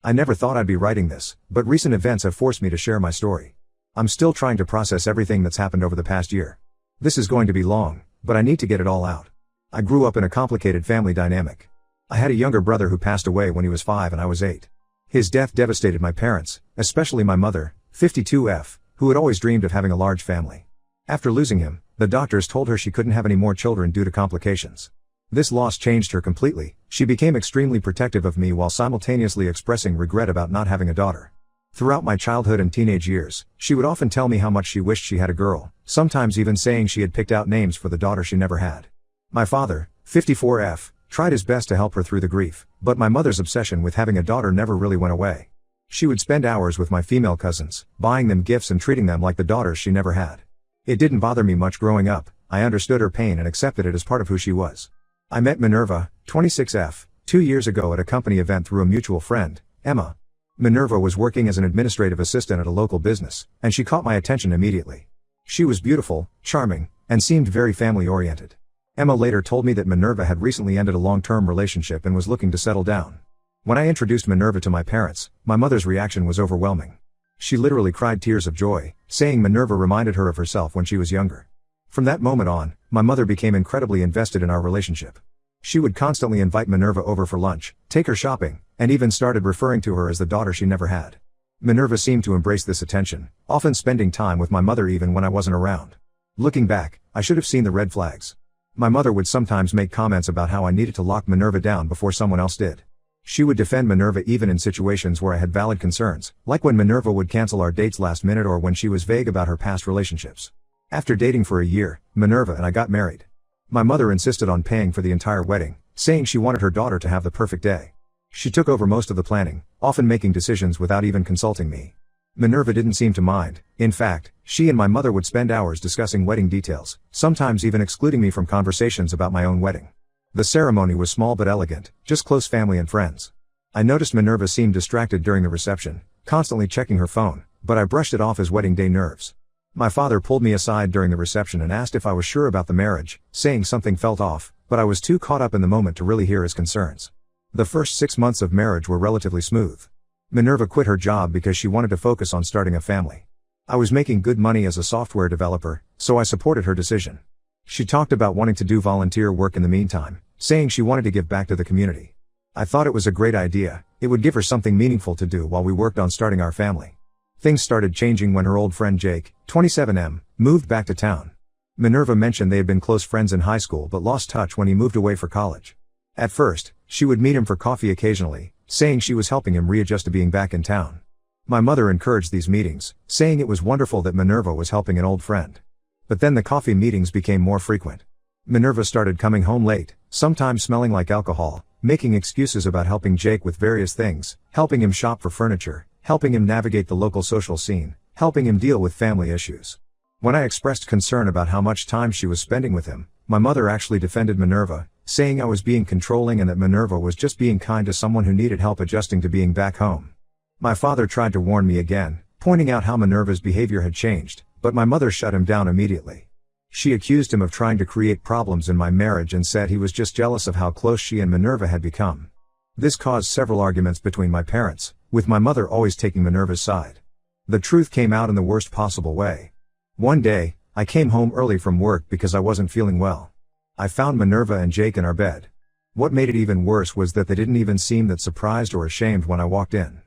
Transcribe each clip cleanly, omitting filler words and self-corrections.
I never thought I'd be writing this, but recent events have forced me to share my story. I'm still trying to process everything that's happened over the past year. This is going to be long, but I need to get it all out. I grew up in a complicated family dynamic. I had a younger brother who passed away when he was 5 and I was 8. His death devastated my parents, especially my mother, 52F, who had always dreamed of having a large family. After losing him, the doctors told her she couldn't have any more children due to complications. This loss changed her completely. She became extremely protective of me while simultaneously expressing regret about not having a daughter. Throughout my childhood and teenage years, she would often tell me how much she wished she had a girl, sometimes even saying she had picked out names for the daughter she never had. My father, 54F, tried his best to help her through the grief, but my mother's obsession with having a daughter never really went away. She would spend hours with my female cousins, buying them gifts and treating them like the daughters she never had. It didn't bother me much growing up. I understood her pain and accepted it as part of who she was. I met Minerva, 26F, 2 years ago at a company event through a mutual friend, Emma. Minerva was working as an administrative assistant at a local business, and she caught my attention immediately. She was beautiful, charming, and seemed very family-oriented. Emma later told me that Minerva had recently ended a long-term relationship and was looking to settle down. When I introduced Minerva to my parents, my mother's reaction was overwhelming. She literally cried tears of joy, saying Minerva reminded her of herself when she was younger. From that moment on, my mother became incredibly invested in our relationship. She would constantly invite Minerva over for lunch, take her shopping, and even started referring to her as the daughter she never had. Minerva seemed to embrace this attention, often spending time with my mother even when I wasn't around. Looking back, I should have seen the red flags. My mother would sometimes make comments about how I needed to lock Minerva down before someone else did. She would defend Minerva even in situations where I had valid concerns, like when Minerva would cancel our dates last minute or when she was vague about her past relationships. After dating for a year, Minerva and I got married. My mother insisted on paying for the entire wedding, saying she wanted her daughter to have the perfect day. She took over most of the planning, often making decisions without even consulting me. Minerva didn't seem to mind. In fact, she and my mother would spend hours discussing wedding details, sometimes even excluding me from conversations about my own wedding. The ceremony was small but elegant, just close family and friends. I noticed Minerva seemed distracted during the reception, constantly checking her phone, but I brushed it off as wedding day nerves. My father pulled me aside during the reception and asked if I was sure about the marriage, saying something felt off, but I was too caught up in the moment to really hear his concerns. The first 6 months of marriage were relatively smooth. Minerva quit her job because she wanted to focus on starting a family. I was making good money as a software developer, so I supported her decision. She talked about wanting to do volunteer work in the meantime, saying she wanted to give back to the community. I thought it was a great idea. It would give her something meaningful to do while we worked on starting our family. Things started changing when her old friend Jake, 27M, moved back to town. Minerva mentioned they had been close friends in high school but lost touch when he moved away for college. At first, she would meet him for coffee occasionally, saying she was helping him readjust to being back in town. My mother encouraged these meetings, saying it was wonderful that Minerva was helping an old friend. But then the coffee meetings became more frequent. Minerva started coming home late, sometimes smelling like alcohol, making excuses about helping Jake with various things, helping him shop for furniture, helping him navigate the local social scene, helping him deal with family issues. When I expressed concern about how much time she was spending with him, my mother actually defended Minerva, saying I was being controlling and that Minerva was just being kind to someone who needed help adjusting to being back home. My father tried to warn me again, pointing out how Minerva's behavior had changed, but my mother shut him down immediately. She accused him of trying to create problems in my marriage and said he was just jealous of how close she and Minerva had become. This caused several arguments between my parents, with my mother always taking Minerva's side. The truth came out in the worst possible way. One day, I came home early from work because I wasn't feeling well. I found Minerva and Jake in our bed. What made it even worse was that they didn't even seem that surprised or ashamed when I walked in.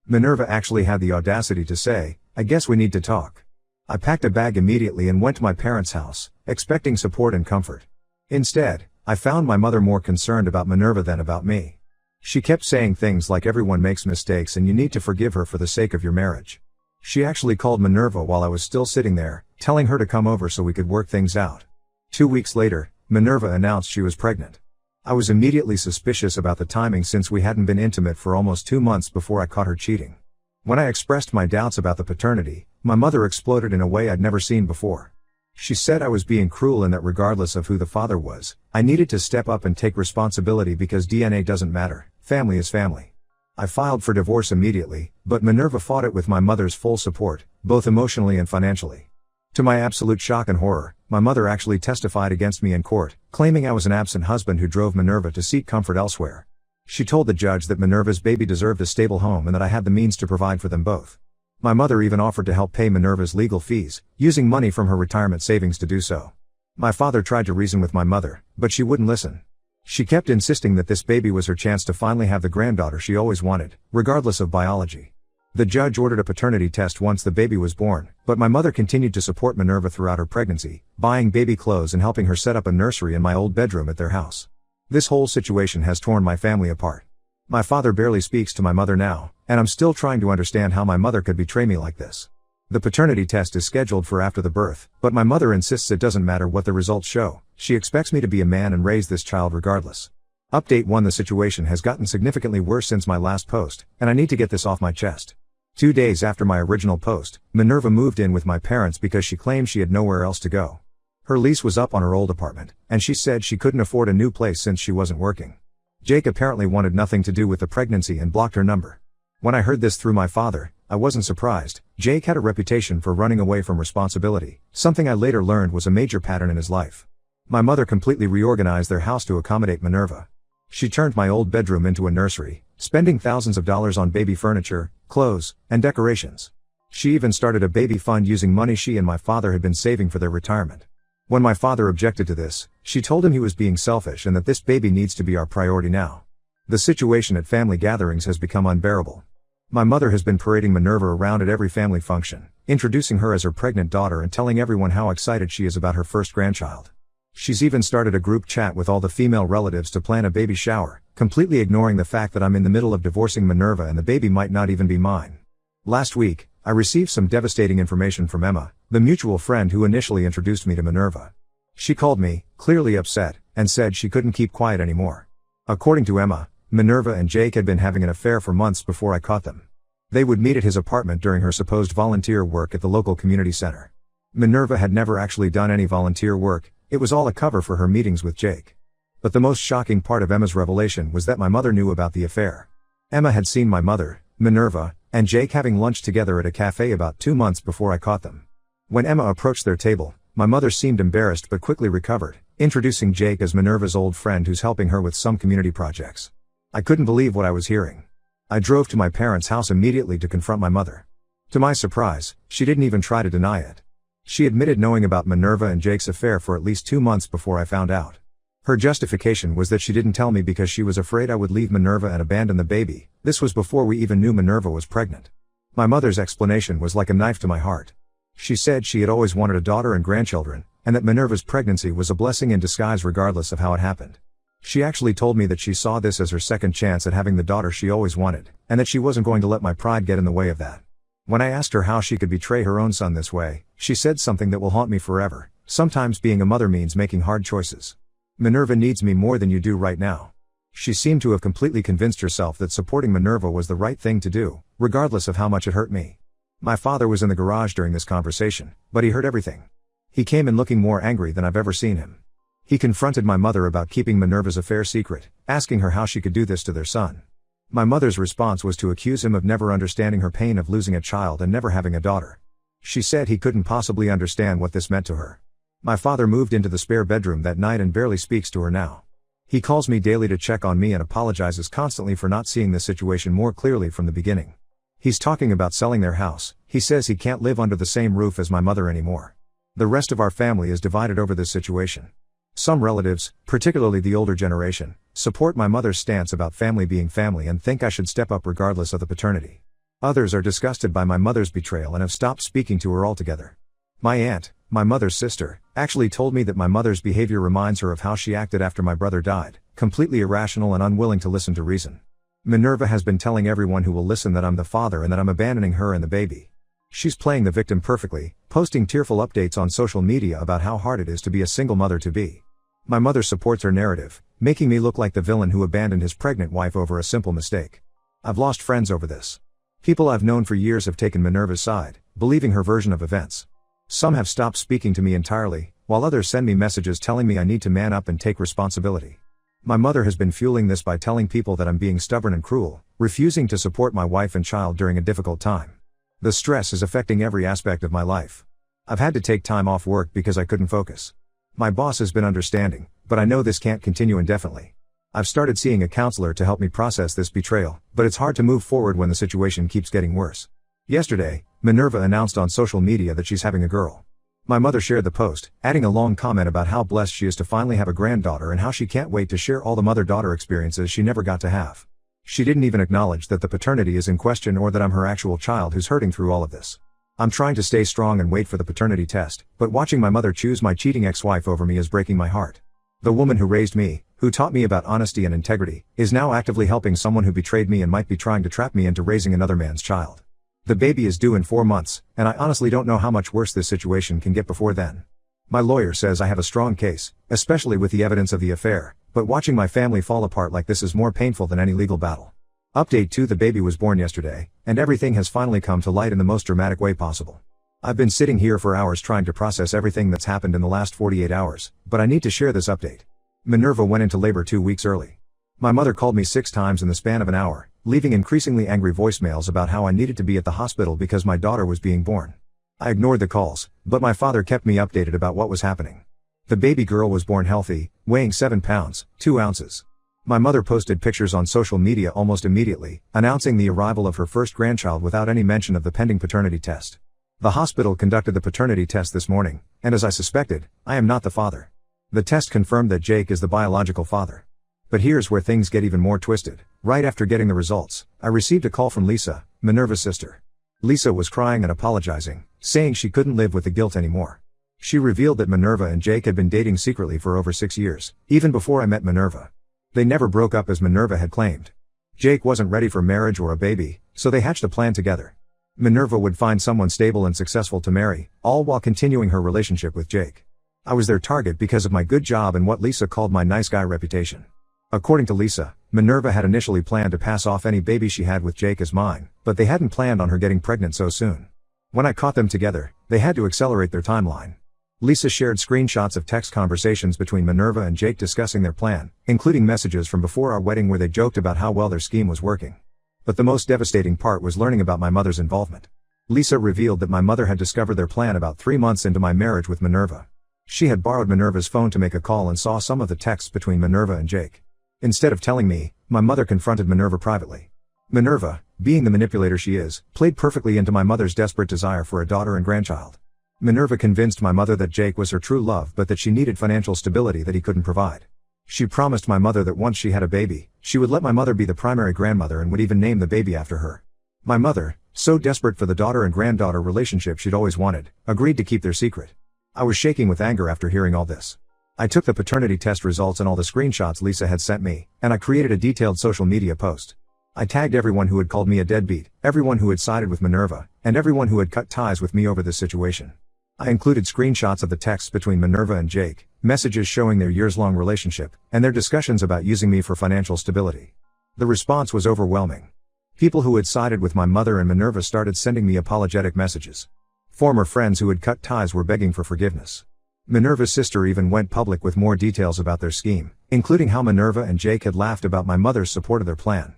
Minerva actually had the audacity to say, "I guess we need to talk." I packed a bag immediately and went to my parents' house, expecting support and comfort. Instead, I found my mother more concerned about Minerva than about me. She kept saying things like everyone makes mistakes and you need to forgive her for the sake of your marriage. She actually called Minerva while I was still sitting there, telling her to come over so we could work things out. 2 weeks later, Minerva announced she was pregnant. I was immediately suspicious about the timing since we hadn't been intimate for almost 2 months before I caught her cheating. When I expressed my doubts about the paternity, my mother exploded in a way I'd never seen before. She said I was being cruel and that regardless of who the father was, I needed to step up and take responsibility because DNA doesn't matter, family is family. I filed for divorce immediately, but Minerva fought it with my mother's full support, both emotionally and financially. To my absolute shock and horror, my mother actually testified against me in court, claiming I was an absent husband who drove Minerva to seek comfort elsewhere. She told the judge that Minerva's baby deserved a stable home and that I had the means to provide for them both. My mother even offered to help pay Minerva's legal fees, using money from her retirement savings to do so. My father tried to reason with my mother, but she wouldn't listen. She kept insisting that this baby was her chance to finally have the granddaughter she always wanted, regardless of biology. The judge ordered a paternity test once the baby was born, but my mother continued to support Minerva throughout her pregnancy, buying baby clothes and helping her set up a nursery in my old bedroom at their house. This whole situation has torn my family apart. My father barely speaks to my mother now, and I'm still trying to understand how my mother could betray me like this. The paternity test is scheduled for after the birth, but my mother insists it doesn't matter what the results show. She expects me to be a man and raise this child regardless. Update 1: The situation has gotten significantly worse since my last post, and I need to get this off my chest. 2 days after my original post, Minerva moved in with my parents because she claimed she had nowhere else to go. Her lease was up on her old apartment, and she said she couldn't afford a new place since she wasn't working. Jake apparently wanted nothing to do with the pregnancy and blocked her number. When I heard this through my father, I wasn't surprised. Jake had a reputation for running away from responsibility, something I later learned was a major pattern in his life. My mother completely reorganized their house to accommodate Minerva. She turned my old bedroom into a nursery, spending thousands of dollars on baby furniture, clothes, and decorations. She even started a baby fund using money she and my father had been saving for their retirement. When my father objected to this, she told him he was being selfish and that this baby needs to be our priority now. The situation at family gatherings has become unbearable. My mother has been parading Minerva around at every family function, introducing her as her pregnant daughter and telling everyone how excited she is about her first grandchild. She's even started a group chat with all the female relatives to plan a baby shower, completely ignoring the fact that I'm in the middle of divorcing Minerva and the baby might not even be mine. Last week, I received some devastating information from Emma, the mutual friend who initially introduced me to Minerva. She called me, clearly upset, and said she couldn't keep quiet anymore. According to Emma, Minerva and Jake had been having an affair for months before I caught them. They would meet at his apartment during her supposed volunteer work at the local community center. Minerva had never actually done any volunteer work, it was all a cover for her meetings with Jake. But the most shocking part of Emma's revelation was that my mother knew about the affair. Emma had seen my mother, Minerva, and Jake having lunch together at a cafe about 2 months before I caught them. When Emma approached their table, my mother seemed embarrassed but quickly recovered, introducing Jake as Minerva's old friend who's helping her with some community projects. I couldn't believe what I was hearing. I drove to my parents' house immediately to confront my mother. To my surprise, she didn't even try to deny it. She admitted knowing about Minerva and Jake's affair for at least 2 months before I found out. Her justification was that she didn't tell me because she was afraid I would leave Minerva and abandon the baby. This was before we even knew Minerva was pregnant. My mother's explanation was like a knife to my heart. She said she had always wanted a daughter and grandchildren, and that Minerva's pregnancy was a blessing in disguise regardless of how it happened. She actually told me that she saw this as her second chance at having the daughter she always wanted, and that she wasn't going to let my pride get in the way of that. When I asked her how she could betray her own son this way, she said something that will haunt me forever. Sometimes being a mother means making hard choices. Minerva needs me more than you do right now. She seemed to have completely convinced herself that supporting Minerva was the right thing to do, regardless of how much it hurt me. My father was in the garage during this conversation, but he heard everything. He came in looking more angry than I've ever seen him. He confronted my mother about keeping Minerva's affair secret, asking her how she could do this to their son. My mother's response was to accuse him of never understanding her pain of losing a child and never having a daughter. She said he couldn't possibly understand what this meant to her. My father moved into the spare bedroom that night and barely speaks to her now. He calls me daily to check on me and apologizes constantly for not seeing this situation more clearly from the beginning. He's talking about selling their house. He says he can't live under the same roof as my mother anymore. The rest of our family is divided over this situation. Some relatives, particularly the older generation, support my mother's stance about family being family and think I should step up regardless of the paternity. Others are disgusted by my mother's betrayal and have stopped speaking to her altogether. My aunt, my mother's sister, actually told me that my mother's behavior reminds her of how she acted after my brother died, completely irrational and unwilling to listen to reason. Minerva has been telling everyone who will listen that I'm the father and that I'm abandoning her and the baby. She's playing the victim perfectly, posting tearful updates on social media about how hard it is to be a single mother-to-be. My mother supports her narrative, making me look like the villain who abandoned his pregnant wife over a simple mistake. I've lost friends over this. People I've known for years have taken Minerva's side, believing her version of events. Some have stopped speaking to me entirely, while others send me messages telling me I need to man up and take responsibility. My mother has been fueling this by telling people that I'm being stubborn and cruel, refusing to support my wife and child during a difficult time. The stress is affecting every aspect of my life. I've had to take time off work because I couldn't focus. My boss has been understanding, but I know this can't continue indefinitely. I've started seeing a counselor to help me process this betrayal, but it's hard to move forward when the situation keeps getting worse. Yesterday, Minerva announced on social media that she's having a girl. My mother shared the post, adding a long comment about how blessed she is to finally have a granddaughter and how she can't wait to share all the mother-daughter experiences she never got to have. She didn't even acknowledge that the paternity is in question or that I'm her actual child who's hurting through all of this. I'm trying to stay strong and wait for the paternity test, but watching my mother choose my cheating ex-wife over me is breaking my heart. The woman who raised me, who taught me about honesty and integrity, is now actively helping someone who betrayed me and might be trying to trap me into raising another man's child. The baby is due in 4 months, and I honestly don't know how much worse this situation can get before then. My lawyer says I have a strong case, especially with the evidence of the affair, but watching my family fall apart like this is more painful than any legal battle. Update 2: The baby was born yesterday, and everything has finally come to light in the most dramatic way possible. I've been sitting here for hours trying to process everything that's happened in the last 48 hours, but I need to share this update. Minerva went into labor 2 weeks early. My mother called me 6 times in the span of an hour, leaving increasingly angry voicemails about how I needed to be at the hospital because my daughter was being born. I ignored the calls, but my father kept me updated about what was happening. The baby girl was born healthy, weighing 7 pounds, 2 ounces. My mother posted pictures on social media almost immediately, announcing the arrival of her first grandchild without any mention of the pending paternity test. The hospital conducted the paternity test this morning, and as I suspected, I am not the father. The test confirmed that Jake is the biological father. But here's where things get even more twisted. Right after getting the results, I received a call from Lisa, Minerva's sister. Lisa was crying and apologizing, saying she couldn't live with the guilt anymore. She revealed that Minerva and Jake had been dating secretly for over 6 years, even before I met Minerva. They never broke up as Minerva had claimed. Jake wasn't ready for marriage or a baby, so they hatched a plan together. Minerva would find someone stable and successful to marry, all while continuing her relationship with Jake. I was their target because of my good job and what Lisa called my nice guy reputation. According to Lisa, Minerva had initially planned to pass off any baby she had with Jake as mine, but they hadn't planned on her getting pregnant so soon. When I caught them together, they had to accelerate their timeline. Lisa shared screenshots of text conversations between Minerva and Jake discussing their plan, including messages from before our wedding where they joked about how well their scheme was working. But the most devastating part was learning about my mother's involvement. Lisa revealed that my mother had discovered their plan about 3 months into my marriage with Minerva. She had borrowed Minerva's phone to make a call and saw some of the texts between Minerva and Jake. Instead of telling me, my mother confronted Minerva privately. Minerva, being the manipulator she is, played perfectly into my mother's desperate desire for a daughter and grandchild. Minerva convinced my mother that Jake was her true love but that she needed financial stability that he couldn't provide. She promised my mother that once she had a baby, she would let my mother be the primary grandmother and would even name the baby after her. My mother, so desperate for the daughter and granddaughter relationship she'd always wanted, agreed to keep their secret. I was shaking with anger after hearing all this. I took the paternity test results and all the screenshots Lisa had sent me, and I created a detailed social media post. I tagged everyone who had called me a deadbeat, everyone who had sided with Minerva, and everyone who had cut ties with me over this situation. I included screenshots of the texts between Minerva and Jake, messages showing their years-long relationship, and their discussions about using me for financial stability. The response was overwhelming. People who had sided with my mother and Minerva started sending me apologetic messages. Former friends who had cut ties were begging for forgiveness. Minerva's sister even went public with more details about their scheme, including how Minerva and Jake had laughed about my mother's support of their plan.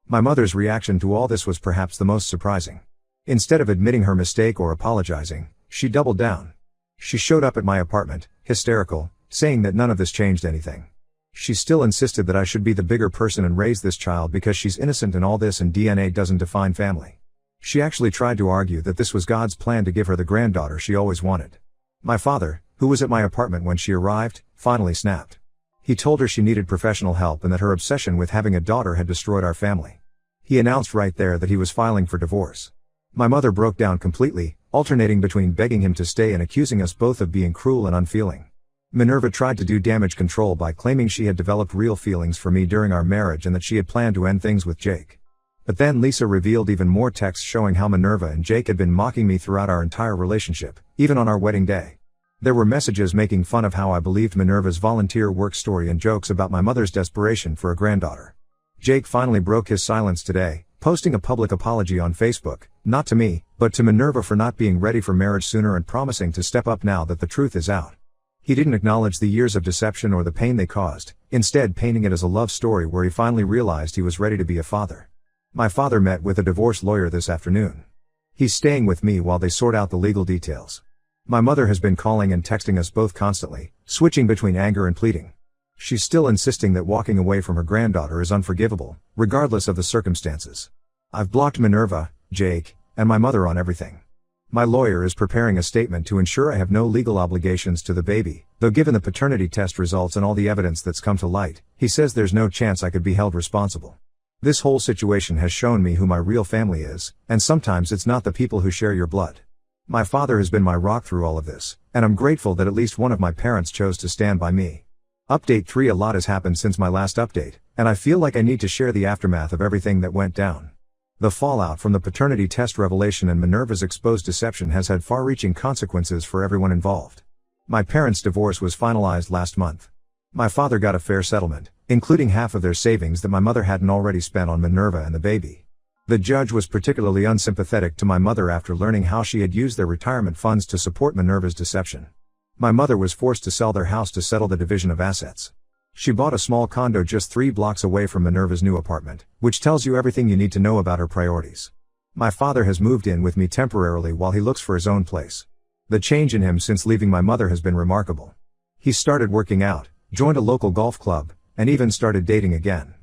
My mother's reaction to all this was perhaps the most surprising. Instead of admitting her mistake or apologizing, she doubled down. She showed up at my apartment, hysterical, saying that none of this changed anything. She still insisted that I should be the bigger person and raise this child because she's innocent in all this and DNA doesn't define family. She actually tried to argue that this was God's plan to give her the granddaughter she always wanted. My father, who was at my apartment when she arrived, finally snapped. He told her she needed professional help and that her obsession with having a daughter had destroyed our family. He announced right there that he was filing for divorce. My mother broke down completely, alternating between begging him to stay and accusing us both of being cruel and unfeeling. Minerva tried to do damage control by claiming she had developed real feelings for me during our marriage and that she had planned to end things with Jake. But then Lisa revealed even more texts showing how Minerva and Jake had been mocking me throughout our entire relationship, even on our wedding day. There were messages making fun of how I believed Minerva's volunteer work story and jokes about my mother's desperation for a granddaughter. Jake finally broke his silence today, posting a public apology on Facebook, not to me, but to Minerva for not being ready for marriage sooner and promising to step up now that the truth is out. He didn't acknowledge the years of deception or the pain they caused, instead painting it as a love story where he finally realized he was ready to be a father. My father met with a divorce lawyer this afternoon. He's staying with me while they sort out the legal details. My mother has been calling and texting us both constantly, switching between anger and pleading. She's still insisting that walking away from her granddaughter is unforgivable, regardless of the circumstances. I've blocked Minerva, Jake, and my mother on everything. My lawyer is preparing a statement to ensure I have no legal obligations to the baby, though given the paternity test results and all the evidence that's come to light, he says there's no chance I could be held responsible. This whole situation has shown me who my real family is, and sometimes it's not the people who share your blood. My father has been my rock through all of this, and I'm grateful that at least one of my parents chose to stand by me. Update 3: A lot has happened since my last update, and I feel like I need to share the aftermath of everything that went down. The fallout from the paternity test revelation and Minerva's exposed deception has had far-reaching consequences for everyone involved. My parents' divorce was finalized last month. My father got a fair settlement, including half of their savings that my mother hadn't already spent on Minerva and the baby. The judge was particularly unsympathetic to my mother after learning how she had used their retirement funds to support Minerva's deception. My mother was forced to sell their house to settle the division of assets. She bought a small condo just 3 blocks away from Minerva's new apartment, which tells you everything you need to know about her priorities. My father has moved in with me temporarily while he looks for his own place. The change in him since leaving my mother has been remarkable. He started working out, joined a local golf club, and even started dating again.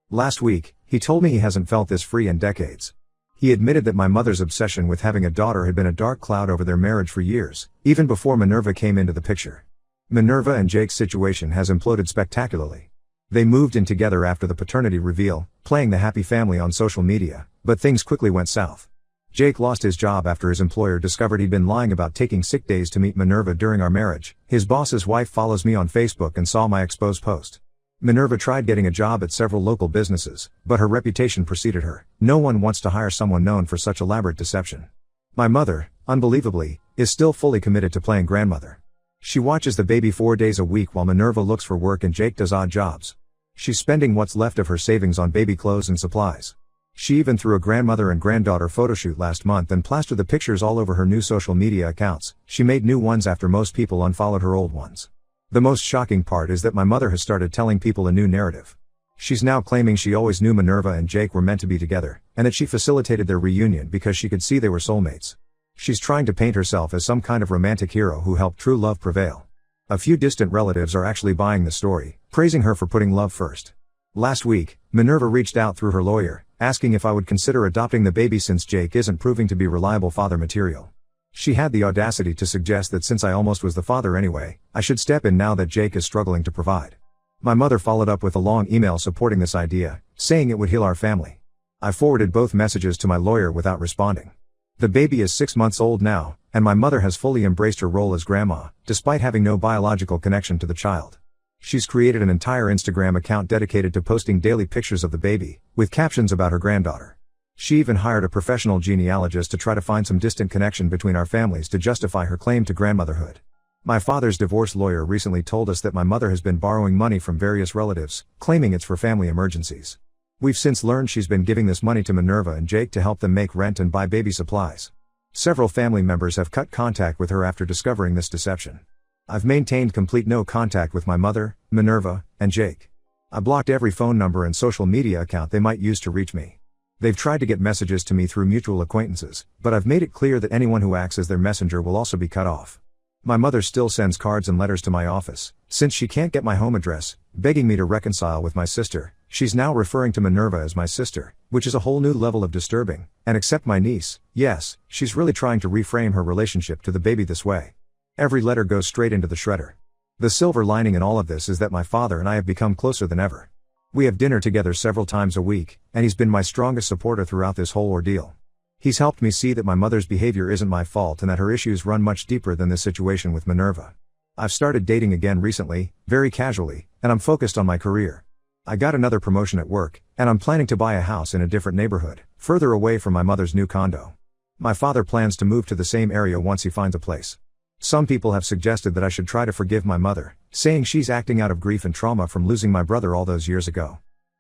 Last week, he told me he hasn't felt this free in decades. He admitted that my mother's obsession with having a daughter had been a dark cloud over their marriage for years, even before Minerva came into the picture. Minerva and Jake's situation has imploded spectacularly. They moved in together after the paternity reveal, playing the happy family on social media, but things quickly went south. Jake lost his job after his employer discovered he'd been lying about taking sick days to meet Minerva during our marriage. His boss's wife follows me on Facebook and saw my exposed post. Minerva tried getting a job at several local businesses, but her reputation preceded her. No one wants to hire someone known for such elaborate deception. My mother, unbelievably, is still fully committed to playing grandmother. She watches the baby 4 days a week while Minerva looks for work and Jake does odd jobs. She's spending what's left of her savings on baby clothes and supplies. She even threw a grandmother and granddaughter photoshoot last month and plastered the pictures all over her new social media accounts. She made new ones after most people unfollowed her old ones. The most shocking part is that my mother has started telling people a new narrative. She's now claiming she always knew Minerva and Jake were meant to be together, and that she facilitated their reunion because she could see they were soulmates. She's trying to paint herself as some kind of romantic hero who helped true love prevail. A few distant relatives are actually buying the story, praising her for putting love first. Last week, Minerva reached out through her lawyer, asking if I would consider adopting the baby since Jake isn't proving to be reliable father material. She had the audacity to suggest that since I almost was the father anyway, I should step in now that Jake is struggling to provide. My mother followed up with a long email supporting this idea, saying it would heal our family. I forwarded both messages to my lawyer without responding. The baby is 6 months old now, and my mother has fully embraced her role as grandma, despite having no biological connection to the child. She's created an entire Instagram account dedicated to posting daily pictures of the baby, with captions about her granddaughter. She even hired a professional genealogist to try to find some distant connection between our families to justify her claim to grandmotherhood. My father's divorce lawyer recently told us that my mother has been borrowing money from various relatives, claiming it's for family emergencies. We've since learned she's been giving this money to Minerva and Jake to help them make rent and buy baby supplies. Several family members have cut contact with her after discovering this deception. I've maintained complete no contact with my mother, Minerva, and Jake. I blocked every phone number and social media account they might use to reach me. They've tried to get messages to me through mutual acquaintances, but I've made it clear that anyone who acts as their messenger will also be cut off. My mother still sends cards and letters to my office, since she can't get my home address, begging me to reconcile with my sister. She's now referring to Minerva as my sister, which is a whole new level of disturbing, and accept my niece. Yes, she's really trying to reframe her relationship to the baby this way. Every letter goes straight into the shredder. The silver lining in all of this is that my father and I have become closer than ever. We have dinner together several times a week, and he's been my strongest supporter throughout this whole ordeal. He's helped me see that my mother's behavior isn't my fault and that her issues run much deeper than this situation with Minerva. I've started dating again recently, very casually, and I'm focused on my career. I got another promotion at work, and I'm planning to buy a house in a different neighborhood, further away from my mother's new condo. My father plans to move to the same area once he finds a place. Some people have suggested that I should try to forgive my mother, saying she's acting out of grief and trauma from losing my brother all those years ago.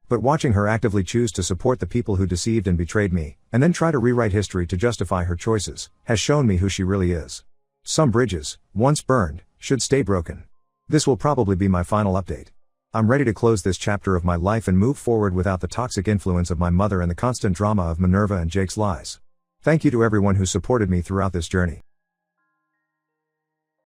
But watching her actively choose to support the people who deceived and betrayed me, and then try to rewrite history to justify her choices, has shown me who she really is. Some bridges, once burned, should stay broken. This will probably be my final update. I'm ready to close this chapter of my life and move forward without the toxic influence of my mother and the constant drama of Minerva and Jake's lies. Thank you to everyone who supported me throughout this journey.